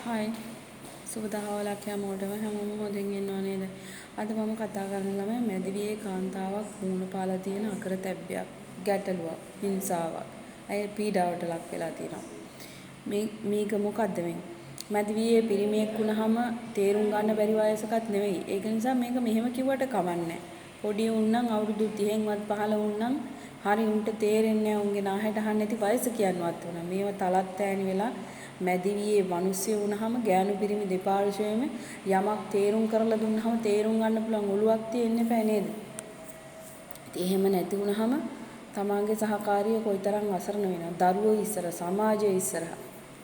Hi සුබ දහවලක් හැමෝටම හොඳින් ඉන්නව නේද? අද මම කතා කරන්න ළමයි මැදිවියේ කාන්තාවක් මුහුණ පාලා තියෙන අකරතැබ්බයක්, ගැටලුවක්, හිංසාවක්. ඇය පීඩාවට ලක් වෙලා තියෙනවා. මේක මොකද්ද මේ? මැදිවියේ පිරිමියෙක් වුණාම තේරුම් ගන්න බැරි වයසකත් නෙවෙයි. ඒක නිසා මේක මෙහෙම කිව්වට කමන්නේ. පොඩි උන්නම් අවුරුදු 30න්වත් පහළ උන්නම් හරි උන්ට තේරෙන්නේ නැහැ උන්ගේ නාහෙට අහන්න නැති වයස කියනවත් උනා. මේව තලත් ඈනි වෙලා මැදිවියේ මිනිස්සු වුණාම ගෑනු පිරිමි දෙපාර්ශ්වයේම යමක් තේරුම් කරලා දුන්නාම තේරුම් ගන්න පුළුවන් ඔළුවක් තියෙන්න එපා නේද? ඉතින් එහෙම නැති වුණාම තමාගේ සහකාරිය කොයිතරම් අසරණ වෙනවද? දරුවෝ ඉස්සර සමාජයේ ඉස්සර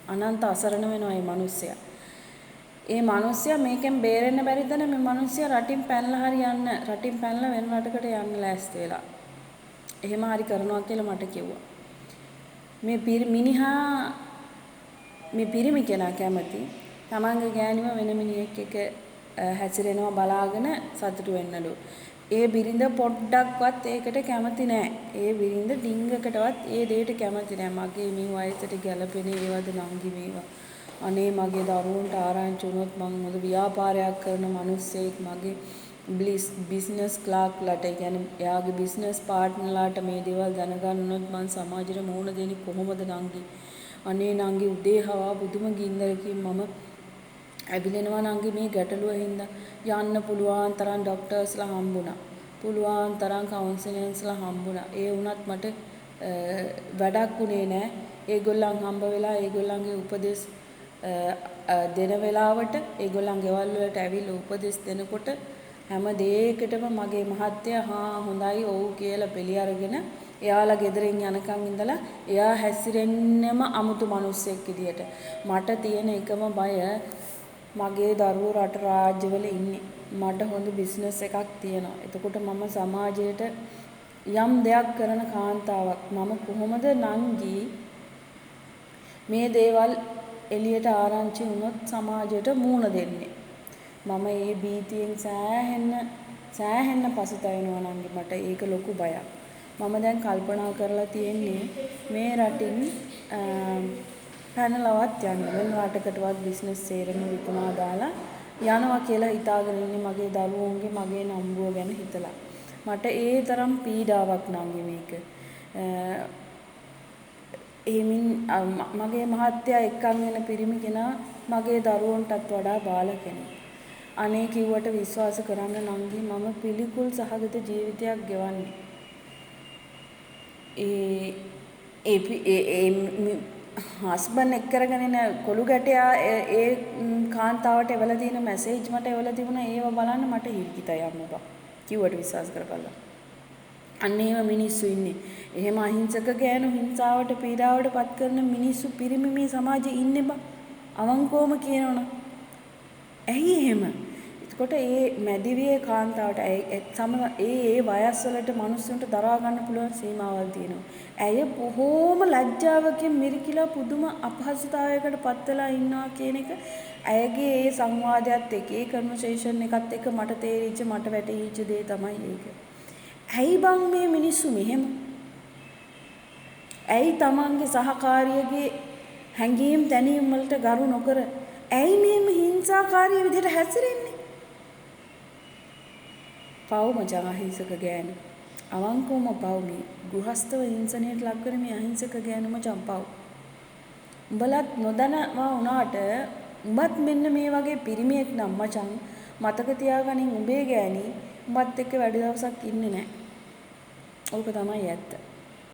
අනන්ත අසරණ වෙනවා මේ මිනිස්සයා. ඒ මිනිස්සයා මේකෙන් බේරෙන්න බැරිද මේ මිනිස්සයා රටින් පැනලා හරි යන්න රටින් පැනලා වෙන රටකට යන්න ලෑස්ති වෙලා. එහෙම හරි කරනවා කියලා මට කිව්වා. මේ මිනිහා මේ පිරිමි කෙනා කැමති තමන්ගේ ගෑණිව වෙන මිනිහෙක් එක්ක හැසිරෙනවා බලාගෙන සතුටු වෙන්නලු. ඒ බිරිඳ පොඩ්ඩක්වත් ඒකට කැමති නෑ. ඒ බිරිඳ ඩිංගකටවත් ඒ දෙයට කැමති නෑ. මගේ මේ වයසට ගැලපෙන ඒවද නංගි මේවා. අනේ මගේ දරුවන්ට ආරංචි වුණොත් මං හොඳ ව්‍යාපාරයක් කරන මිනිස්සෙක් මගේ බිස්නස් ක්ලාර්ක්ලාට කියන්නේ එයාගේ බිස්නස් පාර්ට්නර්ලාට මේ දේවල් දැනගන්නොත් මං සමාජෙට මුහුණ දෙන්නේ කොහොමද නංගි? අනේ නංගි උදේ හවා පුදුම ගින්දරකින් මම ඇවිලෙනවා නංගි මේ ගැටලුව හින්දා යන්න පුළුවන් තරම් ડોක්ටර්ස්ලා හම්බුණා. පුළුවන් තරම් කවුන්සලර්ස්ලා හම්බුණා. ඒ වුණත් මට වැඩක් උනේ නෑ. ඒගොල්ලන් හම්බ වෙලා ඒගොල්ලන්ගේ උපදෙස් දෙන වෙලාවට ඒගොල්ලන් ගෙවල් වලට ඇවිල්ලා උපදෙස් දෙනකොට හැම දෙයකටම මගේ මහත්තයා හොඳයි ඔව් කියලා පිළි අරගෙන එයාලා ගෙදරින් යනකම් ඉඳලා එයා හැසිරෙන්නෙම අමුතු මිනිස්සෙක් විදියට. මට තියෙන එකම බය මගේ දරුවෝ රට රාජ්‍යවල ඉන්නේ. මට හොඳ බිස්නස් එකක් තියෙනවා. එතකොට මම සමාජයට යම් දෙයක් කරන කාන්තාවක් මම කොහොමද නංගි මේ දේවල් එළියට ආරංචි වුණොත් සමාජයට මූණ දෙන්නේ. මම ඒ බීතියෙන් සෑහෙන්න පසුතැවෙනවා නංගි මට ඒක ලොකු බයක්. මම දැන් කල්පනා කරලා තියෙන්නේ මේ රටින් පැනලවත් යන්න වෙන රටකටවත් බිස්නස් සේරම විකුණා දාලා යනවා කියලා හිතාගෙන ඉන්නේ මගේ දරුවෝන්ගේ මගේ නම්බුව ගැන හිතලා. මට ඒ තරම් පීඩාවක් නංගි මේක. මගේ මහත්තයා එක්කන් වෙන පිරිමි කෙනා මගේ දරුවන්ටත් වඩා බාල කෙනෙක්. අනේ කිව්වට විශ්වාස කරන්න නංගි මම පිළිකුල් සහගත ජීවිතයක් ගෙවන්නේ. ඒ හස්බන්ඩ් එක් කරගෙන ඉන කොළු ගැටයා ඒ කාන්තාවට එවලා තියෙන මැසේජ් මට එවලා තිබුණා ඒව බලන්න මට හිරිකිතයි අම්මපා. කිව්වට විශ්වාස කරපළා. අන්න ඒව මිනිස්සු ඉන්නේ. එහෙම අහිංසක ගෑනු හිංසාවට පීඩාවට පත් කරන මිනිස්සු පිරිමි මේ සමාජයේ ඉන්නේ බා. අවංකවම කියනවනම්. ඇයි එහෙම? එතකොට ඒ මැදිවියේ කාන්තාවට ඒ වයස්වලට මිනිස්සුන්ට දරා ගන්න පුළුවන් සීමාවල් තියෙනවා. ඇය බොහෝම ලැජ්ජාවකින් මිරිකිලා පුදුම අපහසුතාවයකට පත් වෙලා ඉන්නවා කියන එක ඇයගේ ඒ සංවාදයත් එක්ක ඒ කන්වර්සේෂන් එකත් එක්ක මට තේරිච්ච මට වැටහිච්ච දේ තමයි ඒක. ඇයි බං මේ මිනිස්සු මෙහෙම? ඇයි තමන්ගේ සහකාරියගේ හැඟීම් දැනීම් වලට ගරු නොකර ඇයි මේ හිංසාකාරී විදිහට හැසිරෙන්නේ? පව් මචං අහිංසක ගෑනු. අවංකවම පව් මේ ගෘහස්තව හිංසනයට ලක් වෙන මේ අහිංසක ගෑනු මචං පව්. උඹලත් නොදනවා වුණාට උඹත් මෙන්න මේ වගේ පිරිමියෙක් නම් මචං මතක තියාගනින් උඹේ ගෑණි උඹත් එක්ක වැඩි දවසක් ඉන්නේ නැහැ. ඕක තමයි ඇත්ත.